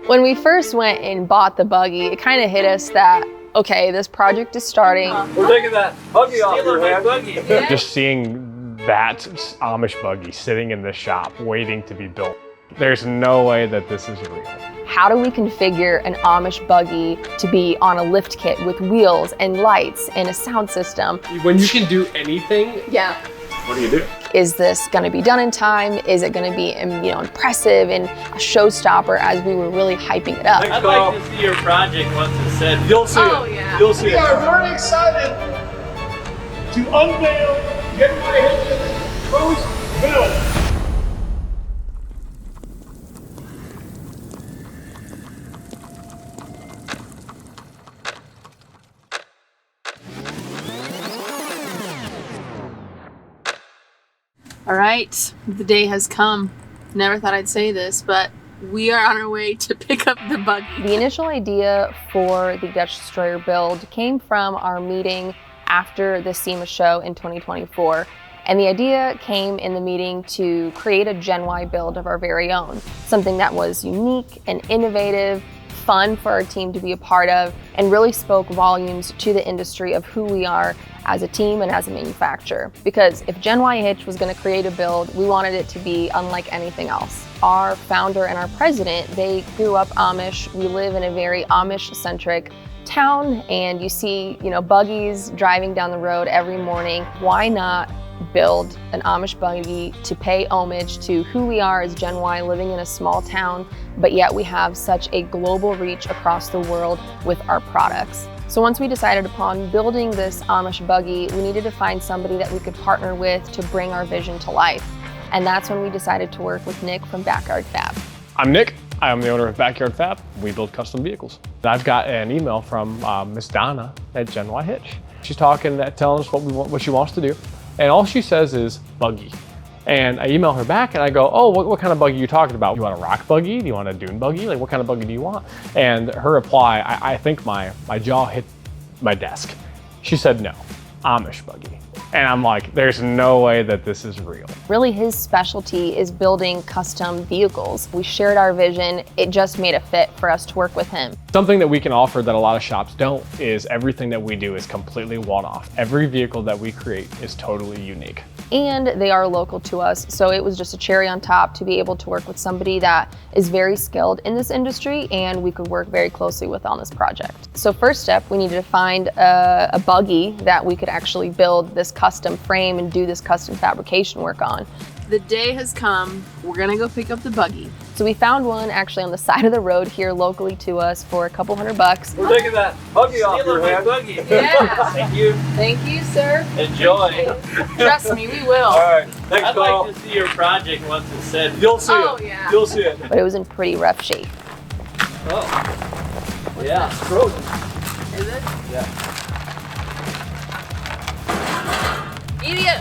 When we first went and bought the buggy, it kind of hit us that, okay, this project is starting. We're taking that buggy off your head. Buggy. Just seeing that Amish buggy sitting in the shop waiting to be built. There's no way that this is real. How do we configure an Amish buggy to be on a lift kit with wheels and lights and a sound system? When you can do anything, Yeah. what do you do? Is this going to be done in time? Is it going to be, impressive and a showstopper as we were really hyping it up? Thanks, I'd like to see your project once it's said. You'll see Oh, it. yeah. You'll see We it. are very excited to unveil, get my head Rose Bill. All right, the day has come. Never thought I'd say this, but we are on our way to pick up the buggy. The initial idea for the Dutch Destroyer build came from our meeting after the SEMA show in 2024. And the idea came in the meeting to create a Gen Y build of our very own, something that was unique and innovative, fun for our team to be a part of, and really spoke volumes to the industry of who we are as a team and as a manufacturer. Because if Gen Y Hitch was going to create a build, we wanted it to be unlike anything else. Our founder and our president, they grew up Amish. We live in a very Amish-centric town, and you see, buggies driving down the road every morning. Why not build an Amish buggy to pay homage to who we are as Gen Y living in a small town, but yet we have such a global reach across the world with our products. So once we decided upon building this Amish buggy, we needed to find somebody that we could partner with to bring our vision to life. And that's when we decided to work with Nick from Backyard Fab. I'm Nick. I'm the owner of Backyard Fab. We build custom vehicles. I've got an email from Miss Donna at Gen Y Hitch. She's telling us what she wants to do. And all she says is buggy. And I email her back and I go, oh, what kind of buggy are you talking about? Do you want a rock buggy? Do you want a dune buggy? Like, what kind of buggy do you want? And her reply, I think my jaw hit my desk. She said, no, Amish buggy. And I'm like, there's no way that this is real. Really, his specialty is building custom vehicles. We shared our vision. It just made a fit for us to work with him. Something that we can offer that a lot of shops don't is everything that we do is completely one-off. Every vehicle that we create is totally unique. And they are local to us, so it was just a cherry on top to be able to work with somebody that is very skilled in this industry and we could work very closely with on this project. So first step, we needed to find a buggy that we could actually build this custom frame and do this custom fabrication work on. The day has come. We're gonna go pick up the buggy. So we found one actually on the side of the road here locally to us for a couple $100. We're taking that buggy off your head. Buggy. Yeah. Thank you. Thank you, sir. Enjoy. Trust me, we will. All right. Thanks, I'd Carl. like to see your project once it's said. You'll see Oh, it. yeah. You'll see it. But it was in pretty rough shape. Oh. Yeah. Frozen. Is it? Yeah. Idiot.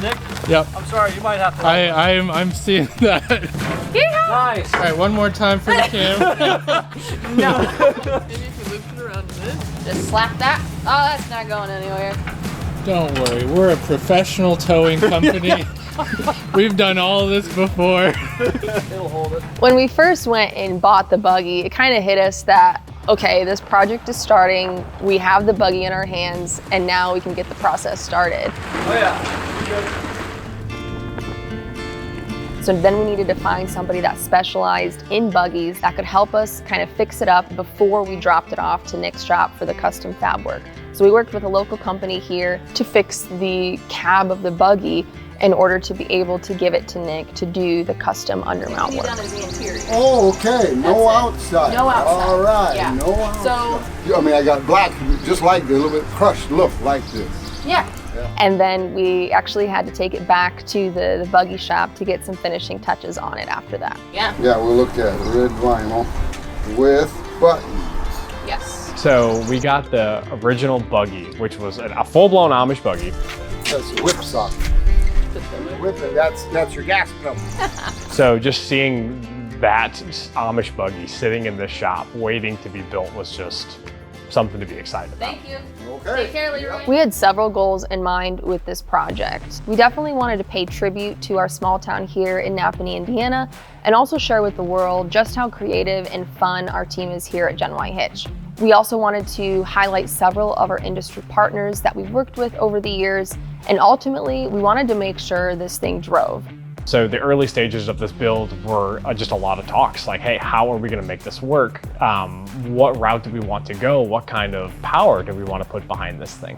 Nick, Yep. I'm sorry. You might have to. I'm seeing that. Nice. All right, one more time for the camera. No. Maybe if you loop it around this. Just slap that. Oh, that's not going anywhere. Don't worry, we're a professional towing company. We've done all of this before. It'll hold it. When we first went and bought the buggy, it kind of hit us that, okay, this project is starting, we have the buggy in our hands, and now we can get the process started. Oh yeah. So then we needed to find somebody that specialized in buggies that could help us kind of fix it up before we dropped it off to Nick's shop for the custom fab work. So we worked with a local company here to fix the cab of the buggy in order to be able to give it to Nick to do the custom undermount work. Oh, okay. No outside. No outside. All right. Yeah. No outside. So- I mean, I got black, just like the little bit crushed look like this. Yeah. And then we actually had to take it back to the buggy shop to get some finishing touches on it after that. Yeah. Yeah, we looked at red vinyl with buttons. Yes. So we got the original buggy, which was a full-blown Amish buggy. That's a whip socket. Whip it. That's your gas pedal. So just seeing that Amish buggy sitting in the shop waiting to be built was just something to be excited about. Thank you. Okay. Take care, Leroy. We had several goals in mind with this project. We definitely wanted to pay tribute to our small town here in Napanee, Indiana, and also share with the world just how creative and fun our team is here at Gen Y Hitch. We also wanted to highlight several of our industry partners that we've worked with over the years, and ultimately, we wanted to make sure this thing drove. So the early stages of this build were just a lot of talks, like, hey, how are we gonna make this work? What route do we want to go? What kind of power do we want to put behind this thing?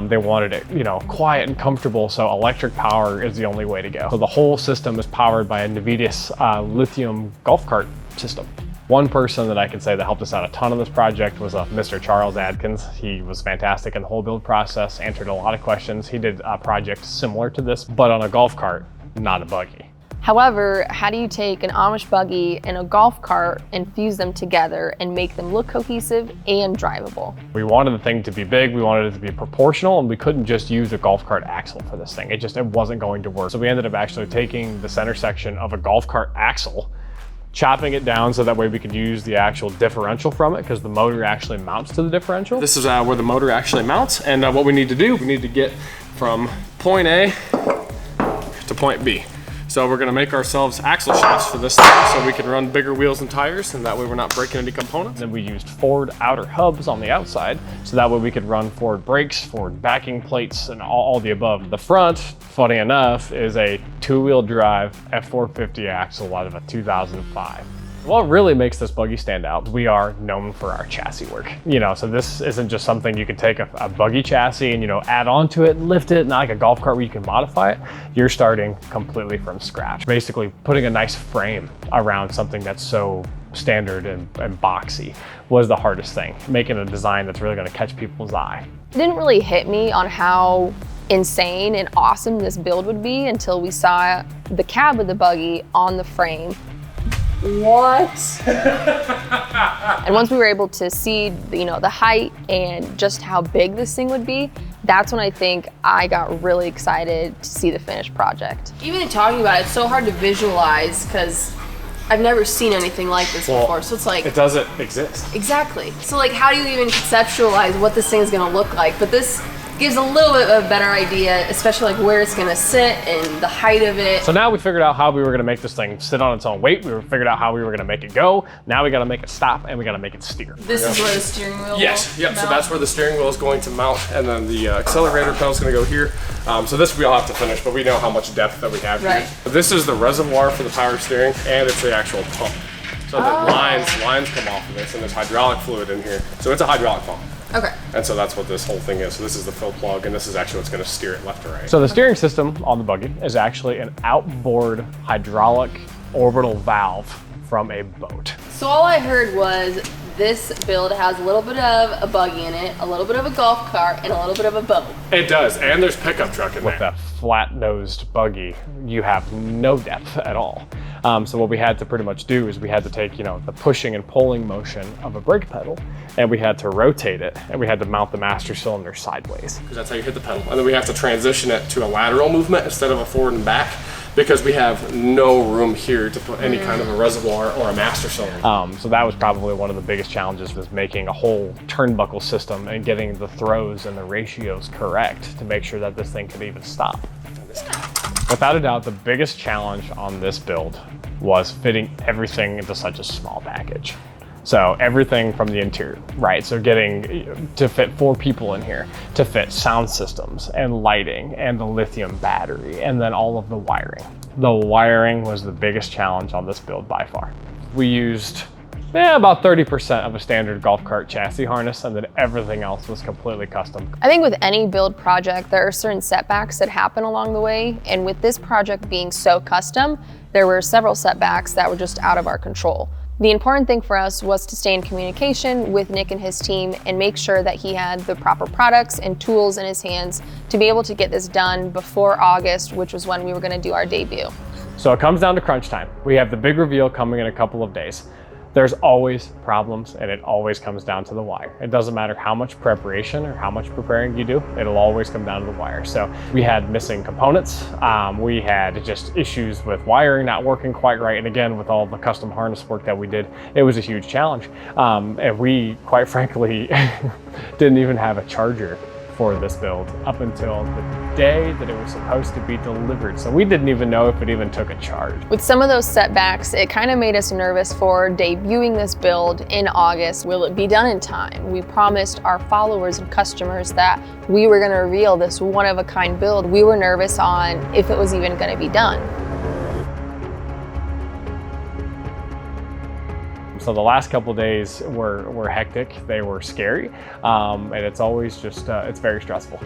They wanted it, quiet and comfortable, so electric power is the only way to go. So the whole system is powered by a Navitas lithium golf cart system. One person that I can say that helped us out a ton on this project was Mr. Charles Adkins. He was fantastic in the whole build process, answered a lot of questions. He did a project similar to this, but on a golf cart, not a buggy. However, how do you take an Amish buggy and a golf cart and fuse them together and make them look cohesive and drivable? We wanted the thing to be big, we wanted it to be proportional, and we couldn't just use a golf cart axle for this thing. It wasn't going to work. So we ended up actually taking the center section of a golf cart axle, chopping it down so that way we could use the actual differential from it, because the motor actually mounts to the differential. This is where the motor actually mounts, and what we need to do, we need to get from point A to point B. So we're gonna make ourselves axle shafts for this thing so we can run bigger wheels and tires, and that way we're not breaking any components. Then we used forward outer hubs on the outside, so that way we could run forward brakes, forward backing plates, and all the above. The front, funny enough, is a two-wheel drive F450 axle out of a 2005. What really makes this buggy stand out, we are known for our chassis work. So this isn't just something you can take a buggy chassis and add onto it and lift it, not like a golf cart where you can modify it. You're starting completely from scratch. Basically putting a nice frame around something that's so standard and boxy was the hardest thing. Making a design that's really gonna catch people's eye. It didn't really hit me on how insane and awesome this build would be until we saw the cab of the buggy on the frame. What? And once we were able to see, the height and just how big this thing would be, that's when I think I got really excited to see the finished project. Even talking about it, it's so hard to visualize because I've never seen anything like this before. So it's like, it doesn't exist. Exactly. So like, how do you even conceptualize what this thing's gonna look like? But this gives a little bit of a better idea, especially like where it's gonna sit and the height of it. So now we figured out how we were gonna make this thing sit on its own weight. We figured out how we were gonna make it go. Now we gotta make it stop and we gotta make it steer. This is where the steering wheel Yes, will yep, so mount. that's where the steering wheel is going to mount, and then the accelerator pedal is gonna go here. So this we all have to finish, but we know how much depth that we have Right. here. This is the reservoir for the power steering, and it's the actual pump. So the lines come off of this, and there's hydraulic fluid in here. So it's a hydraulic pump. Okay. And so that's what this whole thing is. So this is the fill plug, and this is actually what's gonna steer it left or right. So the steering system on the buggy is actually an outboard hydraulic orbital valve from a boat. So all I heard was this build has a little bit of a buggy in it, a little bit of a golf cart, and a little bit of a boat. It does, and there's pickup truck in there. With that flat-nosed buggy, you have no depth at all. So what we had to pretty much do is we had to take, the pushing and pulling motion of a brake pedal, and we had to rotate it, and we had to mount the master cylinder sideways. Because that's how you hit the pedal. And then we have to transition it to a lateral movement instead of a forward and back, because we have no room here to put any kind of a reservoir or a master cylinder. So that was probably one of the biggest challenges, was making a whole turnbuckle system and getting the throws and the ratios correct to make sure that this thing could even stop. Without a doubt, the biggest challenge on this build was fitting everything into such a small package. So everything from the interior, right? So getting to fit 4 people in here, to fit sound systems and lighting and the lithium battery, and then all of the wiring. The wiring was the biggest challenge on this build by far. We used about 30% of a standard golf cart chassis harness, and then everything else was completely custom. I think with any build project, there are certain setbacks that happen along the way, and with this project being so custom, there were several setbacks that were just out of our control. The important thing for us was to stay in communication with Nick and his team and make sure that he had the proper products and tools in his hands to be able to get this done before August, which was when we were going to do our debut. So it comes down to crunch time. We have the big reveal coming in a couple of days. There's always problems, and it always comes down to the wire. It doesn't matter how much preparation or how much preparing you do, it'll always come down to the wire. So we had missing components. We had just issues with wiring not working quite right. And again, with all the custom harness work that we did, it was a huge challenge. And we, quite frankly, didn't even have a charger for this build up until the day that it was supposed to be delivered. So we didn't even know if it even took a charge. With some of those setbacks, it kind of made us nervous for debuting this build in August. Will it be done in time? We promised our followers and customers that we were gonna reveal this one-of-a-kind build. We were nervous on if it was even gonna be done. So the last couple of days were hectic, they were scary, and it's always just, it's very stressful.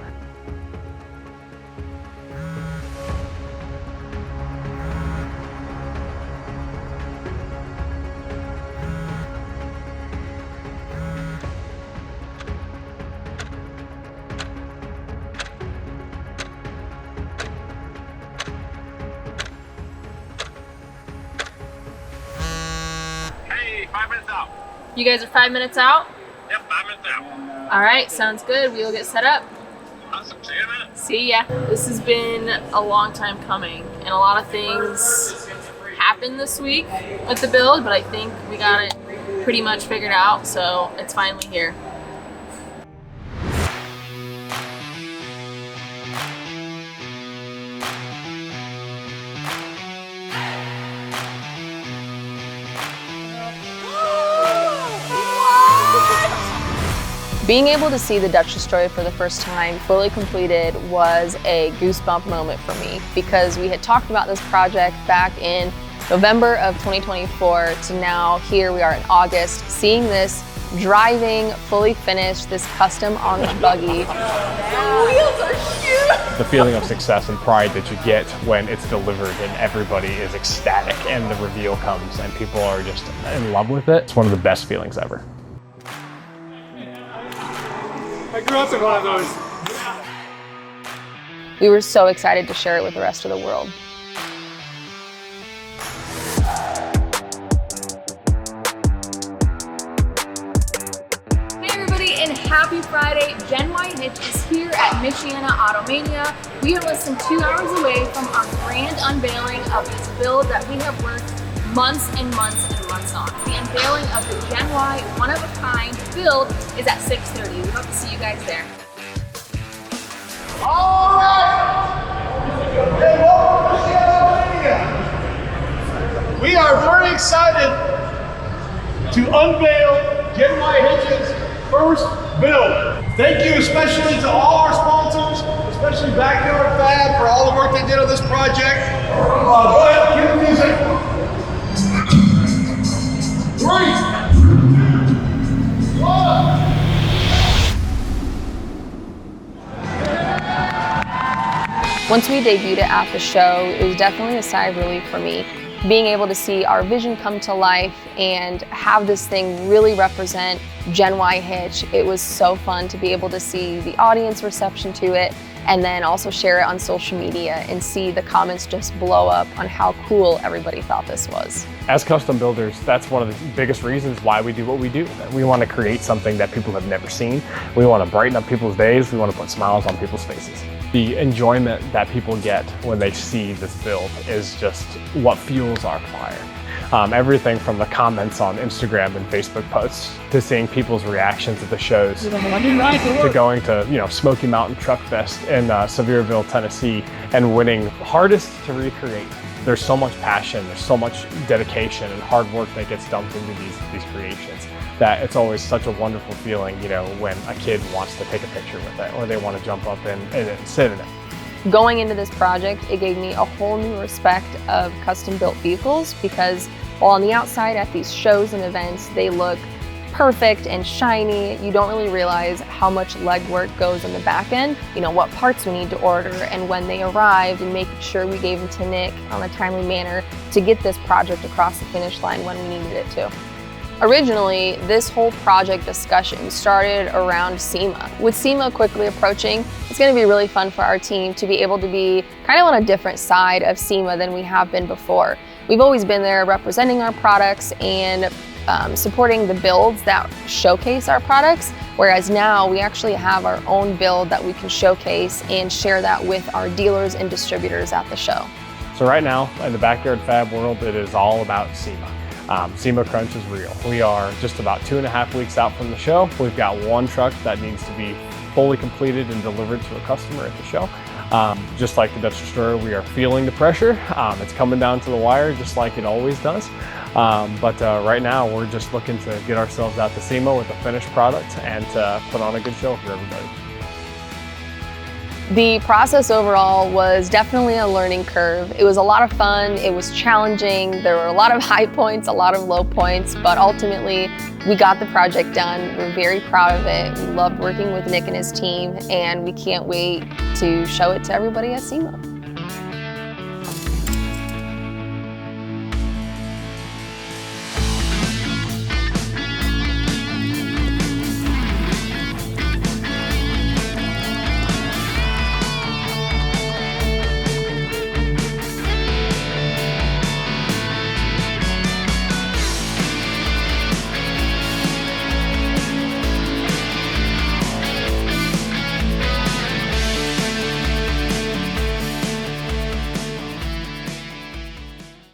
You guys are 5 minutes out? Yep, 5 minutes out. All right, sounds good. We will get set up. Awesome. See you in a minute. See ya. This has been a long time coming, and a lot of things happened this week with the build, but I think we got it pretty much figured out, so it's finally here. Being able to see the Dutch Destroyer for the first time fully completed was a goosebump moment for me, because we had talked about this project back in November of 2024 to now here we are in August, seeing this driving, fully finished, this custom orange buggy. The feeling of success and pride that you get when it's delivered and everybody is ecstatic and the reveal comes and people are just in love with it. It's one of the best feelings ever. I grew up in one of those. We were so excited to share it with the rest of the world. Hey everybody, and happy Friday. Gen Y Hitch is here at Michiana Automania. We are less than 2 hours away from our grand unveiling of this build that we have worked months and months and months on. The unveiling of the Gen Y one-of-a-kind build is at 6:30. We hope to see you guys there. All right. Hey, welcome to Michiana. We are very excited to unveil Gen Y Hitch's first build. Thank you especially to all our sponsors, especially Backyard Fab for all the work they did on this project. Go ahead, cue the music. 3, 2, 1. Once we debuted it at the show, it was definitely a sigh of relief for me. Being able to see our vision come to life and have this thing really represent Gen Y Hitch, it was so fun to be able to see the audience reception to it and then also share it on social media and see the comments just blow up on how cool everybody thought this was. As custom builders, that's one of the biggest reasons why we do what we do. We want to create something that people have never seen. We want to brighten up people's days. We want to put smiles on people's faces. The enjoyment that people get when they see this build is just what fuels our fire. Everything from the comments on Instagram and Facebook posts to seeing people's reactions at the shows to going to Smoky Mountain Truck Fest in Sevierville, Tennessee and winning hardest to recreate. There's so much passion, there's so much dedication and hard work that gets dumped into these creations that it's always such a wonderful feeling, when a kid wants to take a picture with it or they want to jump up and sit in it. Going into this project, it gave me a whole new respect of custom-built vehicles because while on the outside at these shows and events, they look perfect and shiny, you don't really realize how much legwork goes in the back end, what parts we need to order and when they arrived and making sure we gave them to Nick on a timely manner to get this project across the finish line when we needed it to. Originally, this whole project discussion started around SEMA. With SEMA quickly approaching, it's going to be really fun for our team to be able to be kind of on a different side of SEMA than we have been before. We've always been there representing our products and supporting the builds that showcase our products, whereas now we actually have our own build that we can showcase and share that with our dealers and distributors at the show. So right now in the backyard fab world, it is all about SEMA. SEMA crunch is real. We are just about 2.5 weeks out from the show. We've got one truck that needs to be fully completed and delivered to a customer at the show. Just like the Dutch Destroyer, we are feeling the pressure. It's coming down to the wire just like it always does. But right now we're just looking to get ourselves out to SEMA with a finished product and to put on a good show for everybody. The process overall was definitely a learning curve. It was a lot of fun, it was challenging, there were a lot of high points, a lot of low points, but ultimately we got the project done. We're very proud of it. We loved working with Nick and his team, and we can't wait to show it to everybody at SEMA.